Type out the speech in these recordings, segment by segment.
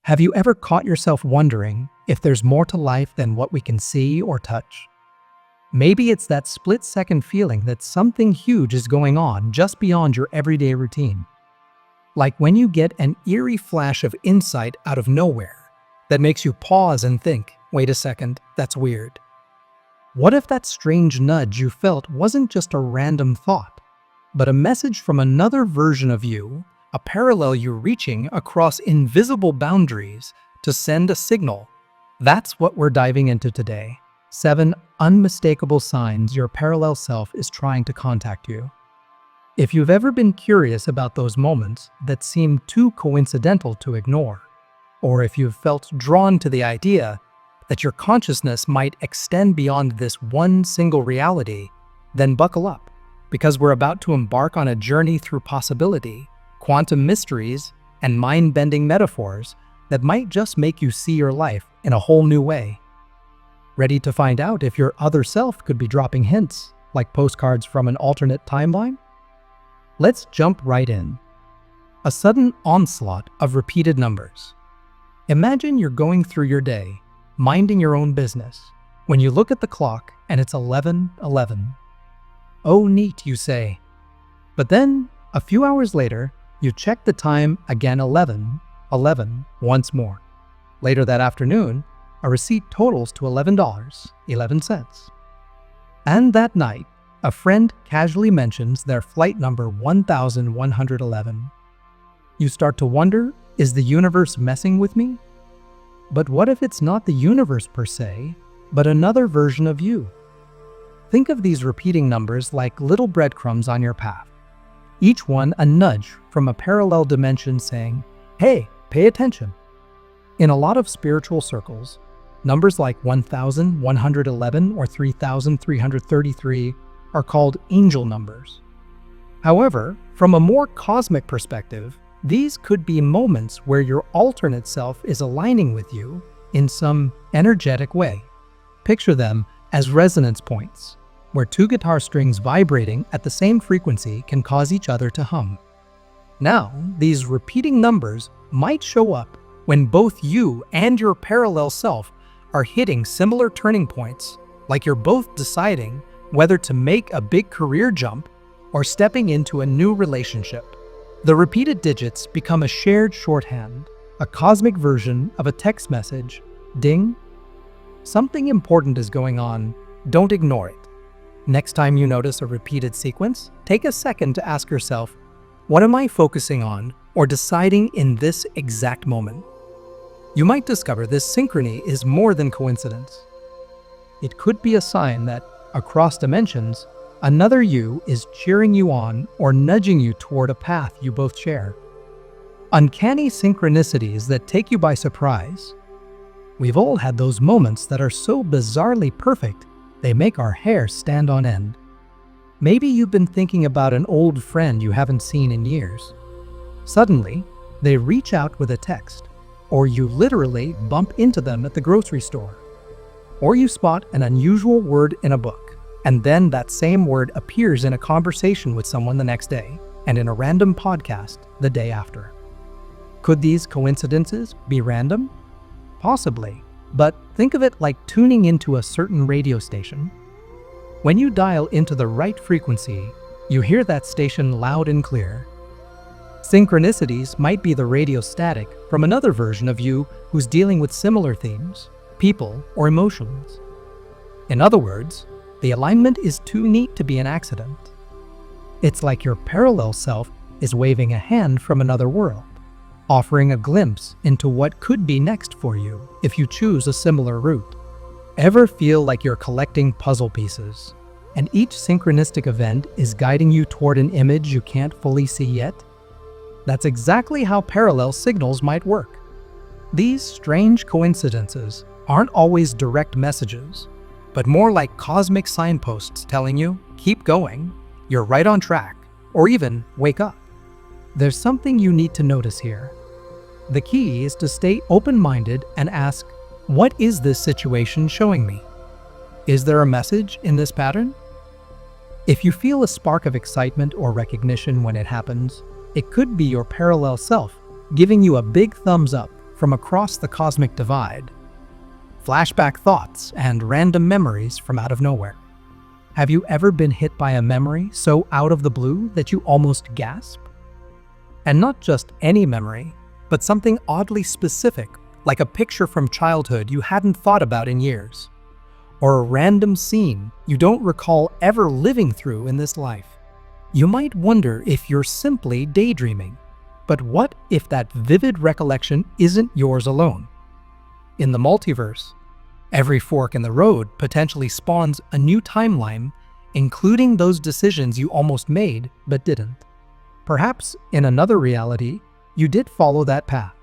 Have you ever caught yourself wondering if there's more to life than what we can see or touch? Maybe it's that split-second feeling that something huge is going on just beyond your everyday routine. Like when you get an eerie flash of insight out of nowhere that makes you pause and think, wait a second, that's weird. What if that strange nudge you felt wasn't just a random thought, but a message from another version of you, a parallel you're reaching across invisible boundaries to send a signal? That's what we're diving into today. 7 unmistakable signs your parallel self is trying to contact you. If you've ever been curious about those moments that seem too coincidental to ignore, or if you've felt drawn to the idea that your consciousness might extend beyond this one single reality, then buckle up, because we're about to embark on a journey through possibility, quantum mysteries, and mind-bending metaphors that might just make you see your life in a whole new way. Ready to find out if your other self could be dropping hints, like postcards from an alternate timeline? Let's jump right in. A sudden onslaught of repeated numbers. Imagine you're going through your day, minding your own business, when you look at the clock and it's 11:11. Oh, neat, you say. But then, a few hours later, you check the time again 11:11 once more. Later that afternoon, a receipt totals to $11.11. And that night, a friend casually mentions their flight number 1111. You start to wonder, is the universe messing with me? But what if it's not the universe per se, but another version of you? Think of these repeating numbers like little breadcrumbs on your path, each one a nudge from a parallel dimension saying, hey, pay attention. In a lot of spiritual circles, numbers like 1111 or 3333 are called angel numbers. However, from a more cosmic perspective, these could be moments where your alternate self is aligning with you in some energetic way. Picture them as resonance points, where two guitar strings vibrating at the same frequency can cause each other to hum. Now, these repeating numbers might show up when both you and your parallel self are hitting similar turning points, like you're both deciding whether to make a big career jump or stepping into a new relationship. The repeated digits become a shared shorthand, a cosmic version of a text message. Ding. Something important is going on. Don't ignore it. Next time you notice a repeated sequence, take a second to ask yourself, what am I focusing on or deciding in this exact moment? You might discover this synchrony is more than coincidence. It could be a sign that, across dimensions, another you is cheering you on or nudging you toward a path you both share. Uncanny synchronicities that take you by surprise. We've all had those moments that are so bizarrely perfect, they make our hair stand on end. Maybe you've been thinking about an old friend you haven't seen in years. Suddenly, they reach out with a text, or you literally bump into them at the grocery store. Or you spot an unusual word in a book, and then that same word appears in a conversation with someone the next day, and in a random podcast the day after. Could these coincidences be random? Possibly, but think of it like tuning into a certain radio station. When you dial into the right frequency, you hear that station loud and clear. Synchronicities might be the radio static from another version of you who's dealing with similar themes, people, or emotions. In other words, the alignment is too neat to be an accident. It's like your parallel self is waving a hand from another world, offering a glimpse into what could be next for you if you choose a similar route. Ever feel like you're collecting puzzle pieces, and each synchronistic event is guiding you toward an image you can't fully see yet? That's exactly how parallel signals might work. These strange coincidences aren't always direct messages, but more like cosmic signposts telling you, keep going, you're right on track, or even wake up. There's something you need to notice here. The key is to stay open-minded and ask, what is this situation showing me? Is there a message in this pattern? If you feel a spark of excitement or recognition when it happens, it could be your parallel self giving you a big thumbs up from across the cosmic divide. Flashback thoughts and random memories from out of nowhere. Have you ever been hit by a memory so out of the blue that you almost gasp? And not just any memory, but something oddly specific, like a picture from childhood you hadn't thought about in years, or a random scene you don't recall ever living through in this life. You might wonder if you're simply daydreaming, but what if that vivid recollection isn't yours alone? In the multiverse, every fork in the road potentially spawns a new timeline, including those decisions you almost made but didn't. Perhaps in another reality, you did follow that path,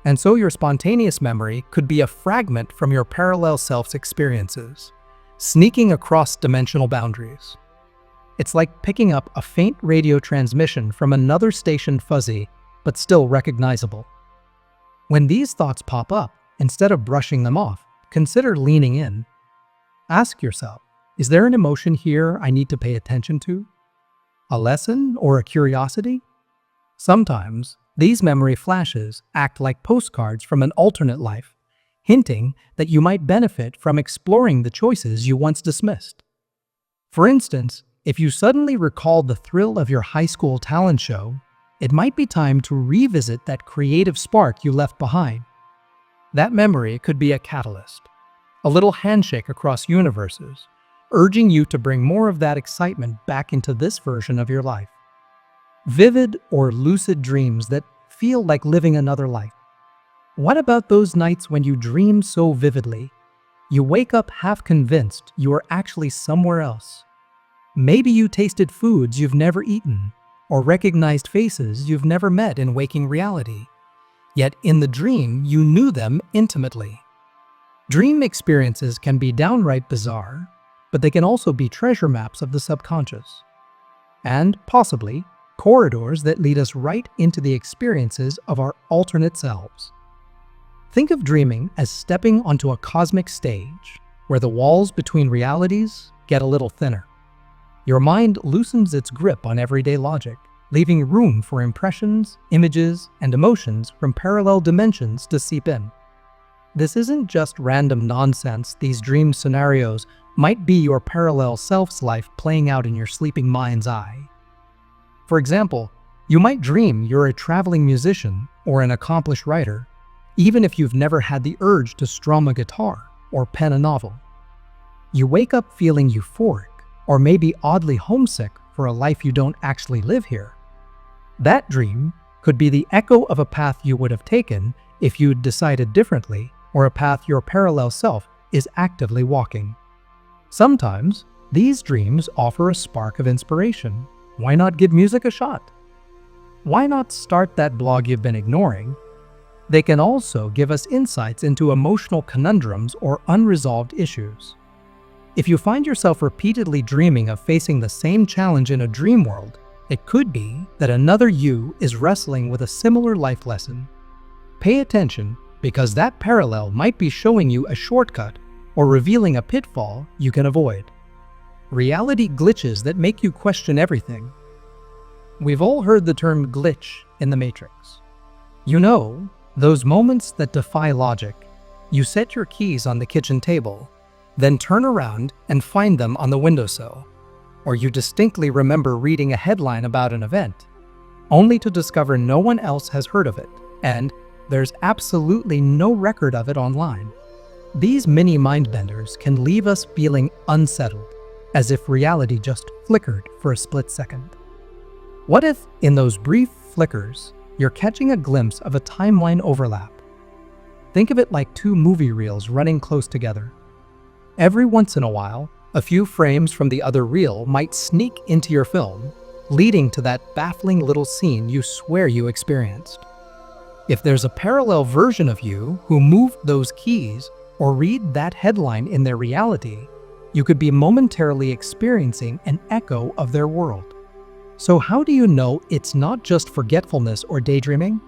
and so your spontaneous memory could be a fragment from your parallel self's experiences, sneaking across dimensional boundaries. It's like picking up a faint radio transmission from another station, fuzzy, but still recognizable. When these thoughts pop up, instead of brushing them off, consider leaning in. Ask yourself, is there an emotion here I need to pay attention to? A lesson or a curiosity? Sometimes, these memory flashes act like postcards from an alternate life, hinting that you might benefit from exploring the choices you once dismissed. For instance, if you suddenly recall the thrill of your high school talent show, it might be time to revisit that creative spark you left behind. That memory could be a catalyst, a little handshake across universes, urging you to bring more of that excitement back into this version of your life. Vivid or lucid dreams that feel like living another life. What about those nights when you dream so vividly, you wake up half convinced you are actually somewhere else? Maybe you tasted foods you've never eaten, or recognized faces you've never met in waking reality. Yet in the dream, you knew them intimately. Dream experiences can be downright bizarre, but they can also be treasure maps of the subconscious, and possibly corridors that lead us right into the experiences of our alternate selves. Think of dreaming as stepping onto a cosmic stage where the walls between realities get a little thinner. Your mind loosens its grip on everyday logic, leaving room for impressions, images, and emotions from parallel dimensions to seep in. This isn't just random nonsense. These dream scenarios might be your parallel self's life playing out in your sleeping mind's eye. For example, you might dream you're a traveling musician or an accomplished writer, even if you've never had the urge to strum a guitar or pen a novel. You wake up feeling euphoric, or maybe oddly homesick for a life you don't actually live here. That dream could be the echo of a path you would have taken if you'd decided differently, or a path your parallel self is actively walking. Sometimes, these dreams offer a spark of inspiration. Why not give music a shot? Why not start that blog you've been ignoring? They can also give us insights into emotional conundrums or unresolved issues. If you find yourself repeatedly dreaming of facing the same challenge in a dream world, it could be that another you is wrestling with a similar life lesson. Pay attention, because that parallel might be showing you a shortcut or revealing a pitfall you can avoid. Reality glitches that make you question everything. We've all heard the term glitch in the Matrix. You know, those moments that defy logic. You set your keys on the kitchen table, then turn around and find them on the windowsill. Or you distinctly remember reading a headline about an event, only to discover no one else has heard of it, and there's absolutely no record of it online. These mini mindbenders can leave us feeling unsettled, as if reality just flickered for a split second. What if, in those brief flickers, you're catching a glimpse of a timeline overlap? Think of it like two movie reels running close together. Every once in a while, a few frames from the other reel might sneak into your film, leading to that baffling little scene you swear you experienced. If there's a parallel version of you who moved those keys or read that headline in their reality, you could be momentarily experiencing an echo of their world. So how do you know it's not just forgetfulness or daydreaming?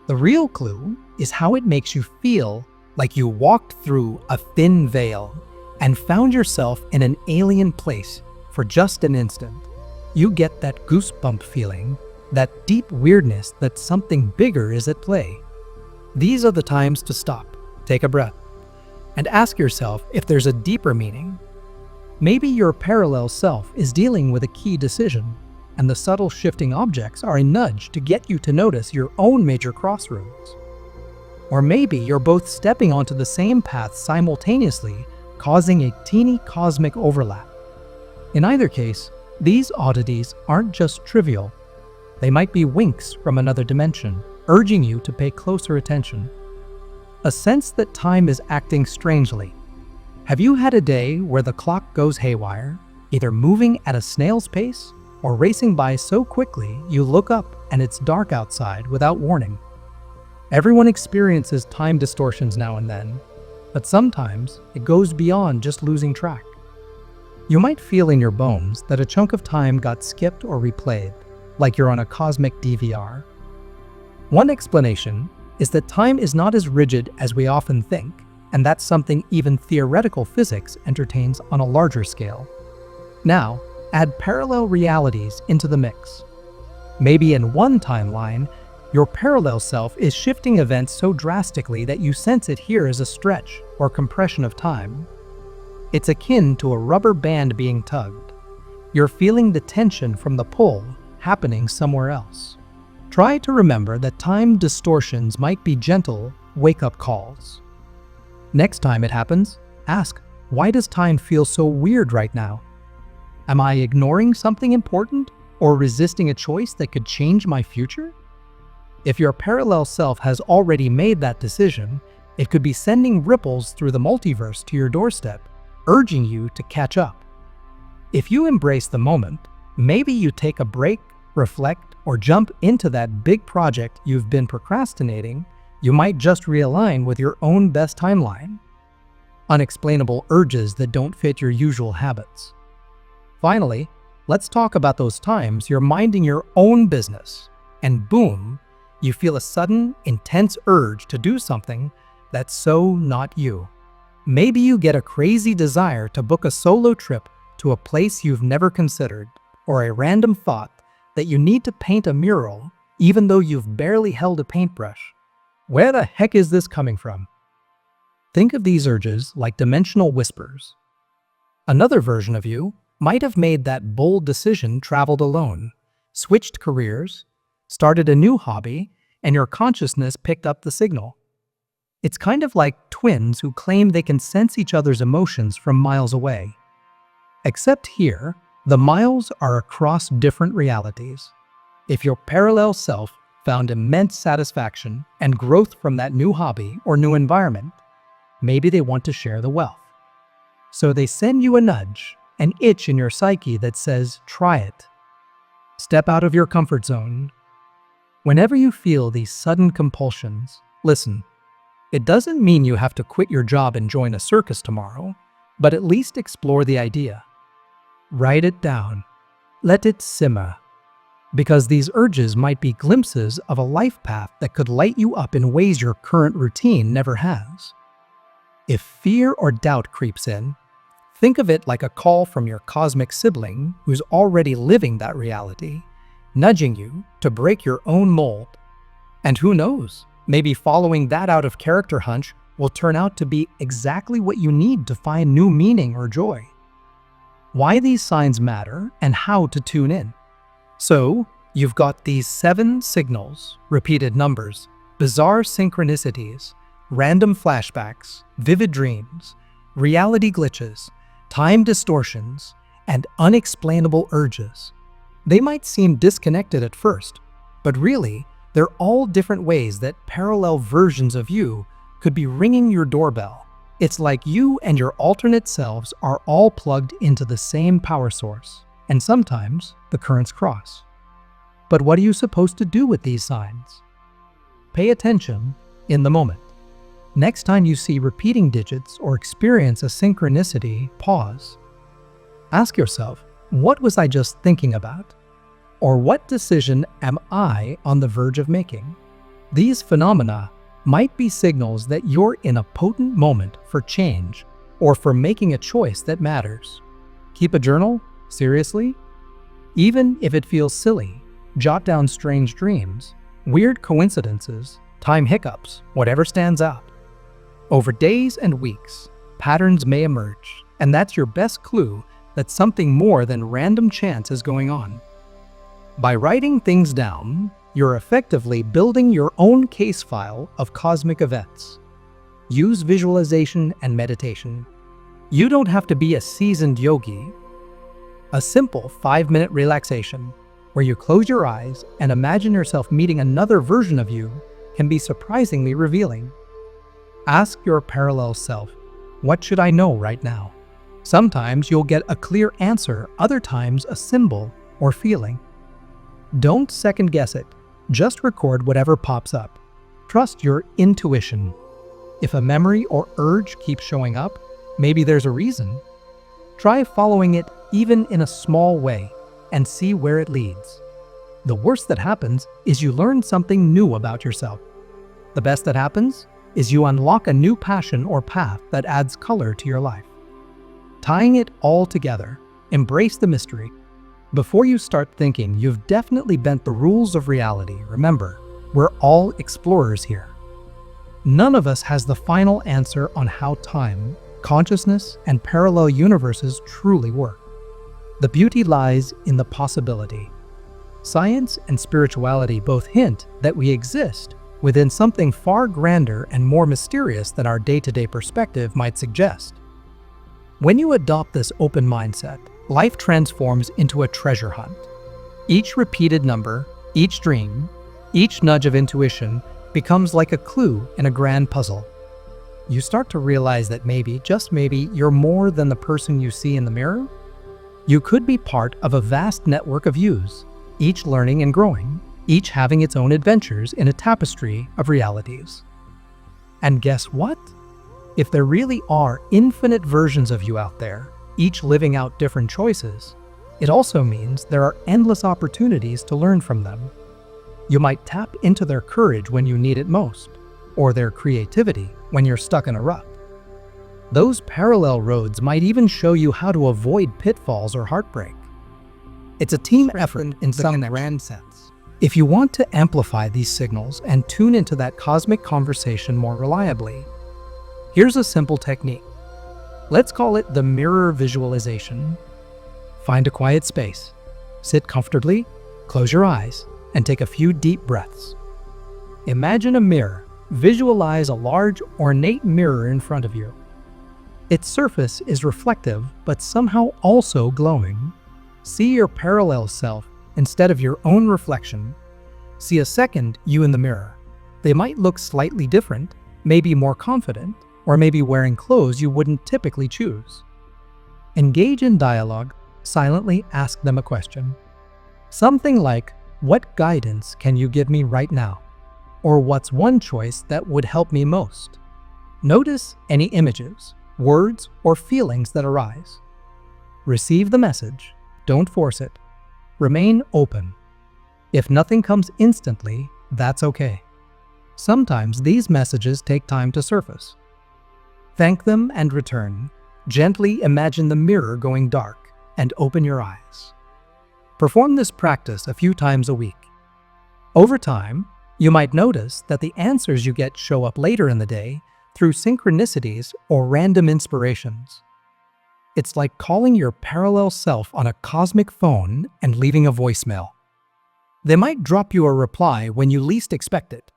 The real clue is how it makes you feel like you walked through a thin veil and found yourself in an alien place for just an instant. You get that goosebump feeling, that deep weirdness that something bigger is at play. These are the times to stop, take a breath, and ask yourself if there's a deeper meaning. Maybe your parallel self is dealing with a key decision, and the subtle shifting objects are a nudge to get you to notice your own major crossroads. Or maybe you're both stepping onto the same path simultaneously, causing a teeny cosmic overlap. In either case, these oddities aren't just trivial. They might be winks from another dimension, urging you to pay closer attention. A sense that time is acting strangely. Have you had a day where the clock goes haywire, either moving at a snail's pace or racing by so quickly you look up and it's dark outside without warning? Everyone experiences time distortions now and then, but sometimes it goes beyond just losing track. You might feel in your bones that a chunk of time got skipped or replayed, like you're on a cosmic DVR. One explanation is that time is not as rigid as we often think, and that's something even theoretical physics entertains on a larger scale. Now, add parallel realities into the mix. Maybe in one timeline, your parallel self is shifting events so drastically that you sense it here as a stretch or compression of time. It's akin to a rubber band being tugged. You're feeling the tension from the pull happening somewhere else. Try to remember that time distortions might be gentle wake-up calls. Next time it happens, ask, why does time feel so weird right now? Am I ignoring something important or resisting a choice that could change my future? If your parallel self has already made that decision, it could be sending ripples through the multiverse to your doorstep, urging you to catch up. If you embrace the moment, maybe you take a break, reflect, or jump into that big project you've been procrastinating. You might just realign with your own best timeline. Unexplainable urges that don't fit your usual habits. Finally, let's talk about those times you're minding your own business, and boom, you feel a sudden, intense urge to do something that's so not you. Maybe you get a crazy desire to book a solo trip to a place you've never considered, or a random thought that you need to paint a mural even though you've barely held a paintbrush. Where the heck is this coming from? Think of these urges like dimensional whispers. Another version of you might have made that bold decision, traveled alone, switched careers, started a new hobby, and your consciousness picked up the signal. It's kind of like twins who claim they can sense each other's emotions from miles away. Except here, the miles are across different realities. If your parallel self found immense satisfaction and growth from that new hobby or new environment, maybe they want to share the wealth. So they send you a nudge, an itch in your psyche that says, try it. Step out of your comfort zone. Whenever you feel these sudden compulsions, listen. It doesn't mean you have to quit your job and join a circus tomorrow, but at least explore the idea. Write it down. Let it simmer. Because these urges might be glimpses of a life path that could light you up in ways your current routine never has. If fear or doubt creeps in, think of it like a call from your cosmic sibling who's already living that reality, nudging you to break your own mold. And who knows, maybe following that out of character hunch will turn out to be exactly what you need to find new meaning or joy. Why these signs matter and how to tune in. So, you've got these 7 signals, repeated numbers, bizarre synchronicities, random flashbacks, vivid dreams, reality glitches, time distortions, and unexplainable urges. They might seem disconnected at first, but really, they're all different ways that parallel versions of you could be ringing your doorbell. It's like you and your alternate selves are all plugged into the same power source, and sometimes the currents cross. But what are you supposed to do with these signs? Pay attention in the moment. Next time you see repeating digits or experience a synchronicity, pause. Ask yourself, what was I just thinking about? Or what decision am I on the verge of making? These phenomena might be signals that you're in a potent moment for change or for making a choice that matters. Keep a journal? Seriously? Even if it feels silly, jot down strange dreams, weird coincidences, time hiccups, whatever stands out. Over days and weeks, patterns may emerge, and that's your best clue that something more than random chance is going on. By writing things down, you're effectively building your own case file of cosmic events. Use visualization and meditation. You don't have to be a seasoned yogi. A simple 5-minute relaxation where you close your eyes and imagine yourself meeting another version of you can be surprisingly revealing. Ask your parallel self, what should I know right now? Sometimes you'll get a clear answer, other times a symbol or feeling. Don't second guess it, just record whatever pops up. Trust your intuition. If a memory or urge keeps showing up, maybe there's a reason. Try following it even in a small way and see where it leads. The worst that happens is you learn something new about yourself. The best that happens is you unlock a new passion or path that adds color to your life. Tying it all together, embrace the mystery. Before you start thinking, you've definitely bent the rules of reality. Remember, we're all explorers here. None of us has the final answer on how time, consciousness, and parallel universes truly work. The beauty lies in the possibility. Science and spirituality both hint that we exist within something far grander and more mysterious than our day-to-day perspective might suggest. When you adopt this open mindset, life transforms into a treasure hunt. Each repeated number, each dream, each nudge of intuition becomes like a clue in a grand puzzle. You start to realize that maybe, just maybe, you're more than the person you see in the mirror. You could be part of a vast network of yous, each learning and growing, each having its own adventures in a tapestry of realities. And guess what? If there really are infinite versions of you out there, each living out different choices, it also means there are endless opportunities to learn from them. You might tap into their courage when you need it most, or their creativity when you're stuck in a rut. Those parallel roads might even show you how to avoid pitfalls or heartbreak. It's a team effort in some grand sense. If you want to amplify these signals and tune into that cosmic conversation more reliably, here's a simple technique. Let's call it the mirror visualization. Find a quiet space, sit comfortably, close your eyes, and take a few deep breaths. Imagine a mirror. Visualize a large, ornate mirror in front of you. Its surface is reflective, but somehow also glowing. See your parallel self instead of your own reflection. See a second you in the mirror. They might look slightly different, maybe more confident, or maybe wearing clothes you wouldn't typically choose. Engage in dialogue, silently ask them a question. Something like, what guidance can you give me right now? Or what's one choice that would help me most? Notice any images, words, or feelings that arise. Receive the message, don't force it. Remain open. If nothing comes instantly, that's okay. Sometimes these messages take time to surface. Thank them and return. Gently imagine the mirror going dark and open your eyes. Perform this practice a few times a week. Over time, you might notice that the answers you get show up later in the day through synchronicities or random inspirations. It's like calling your parallel self on a cosmic phone and leaving a voicemail. They might drop you a reply when you least expect it.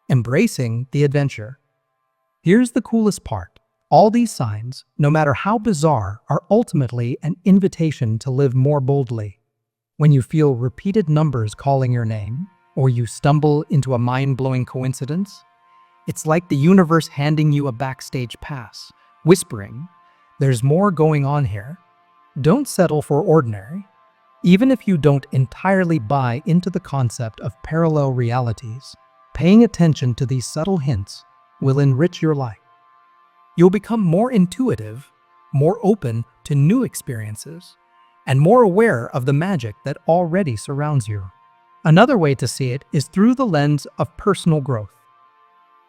Embracing the adventure. Here's the coolest part. All these signs, no matter how bizarre, are ultimately an invitation to live more boldly. When you feel repeated numbers calling your name, or you stumble into a mind-blowing coincidence, it's like the universe handing you a backstage pass, whispering, "There's more going on here." Don't settle for ordinary. Even if you don't entirely buy into the concept of parallel realities, paying attention to these subtle hints will enrich your life. You'll become more intuitive, more open to new experiences, and more aware of the magic that already surrounds you. Another way to see it is through the lens of personal growth.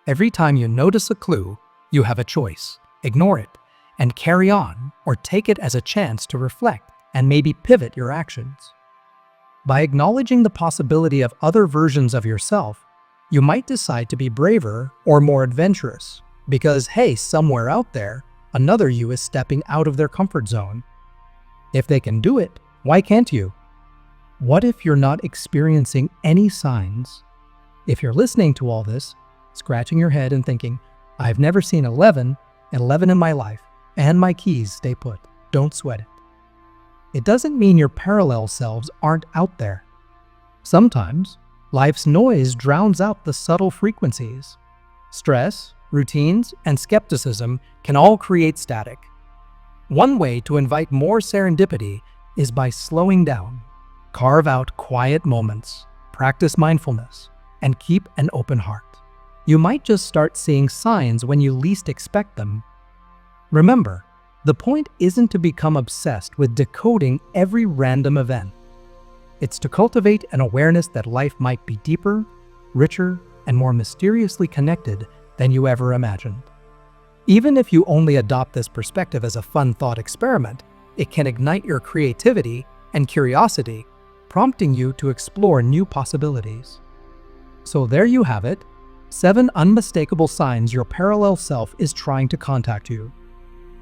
Every time you notice a clue, you have a choice. Ignore it and carry on, or take it as a chance to reflect and maybe pivot your actions. By acknowledging the possibility of other versions of yourself, You might decide to be braver or more adventurous because, hey, somewhere out there, another you is stepping out of their comfort zone. If they can do it, why can't you? What if you're not experiencing any signs? If you're listening to all this, scratching your head and thinking, I've never seen 11 in my life, and my keys stay put. Don't sweat it. It doesn't mean your parallel selves aren't out there. Sometimes, life's noise drowns out the subtle frequencies. Stress, routines, and skepticism can all create static. One way to invite more serendipity is by slowing down. Carve out quiet moments, practice mindfulness, and keep an open heart. You might just start seeing signs when you least expect them. Remember, the point isn't to become obsessed with decoding every random event. It's to cultivate an awareness that life might be deeper, richer, and more mysteriously connected than you ever imagined. Even if you only adopt this perspective as a fun thought experiment, it can ignite your creativity and curiosity, prompting you to explore new possibilities. So there you have it, 7 unmistakable signs your parallel self is trying to contact you.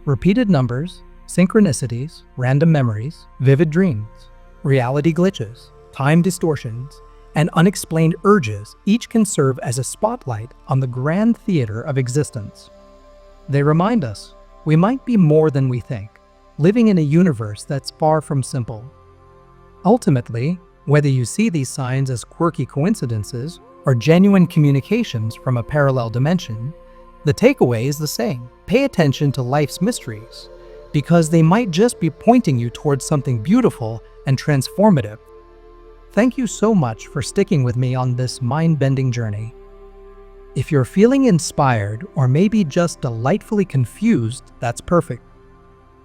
Repeated numbers, synchronicities, random memories, vivid dreams, reality glitches, time distortions, and unexplained urges each can serve as a spotlight on the grand theater of existence. They remind us we might be more than we think, living in a universe that's far from simple. Ultimately, whether you see these signs as quirky coincidences or genuine communications from a parallel dimension, the takeaway is the same. Pay attention to life's mysteries, because they might just be pointing you towards something beautiful and transformative. Thank you so much for sticking with me on this mind-bending journey. If you're feeling inspired or maybe just delightfully confused, that's perfect.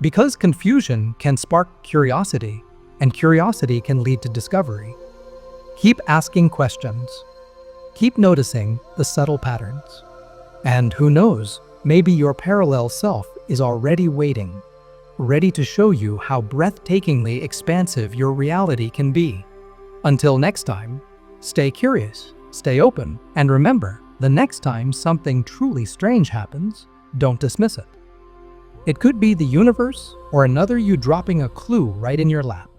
Because confusion can spark curiosity, and curiosity can lead to discovery. Keep asking questions. Keep noticing the subtle patterns. And who knows, maybe your parallel self is already waiting, ready to show you how breathtakingly expansive your reality can be. Until next time, stay curious, stay open, and remember, the next time something truly strange happens, don't dismiss it. It could be the universe or another you dropping a clue right in your lap.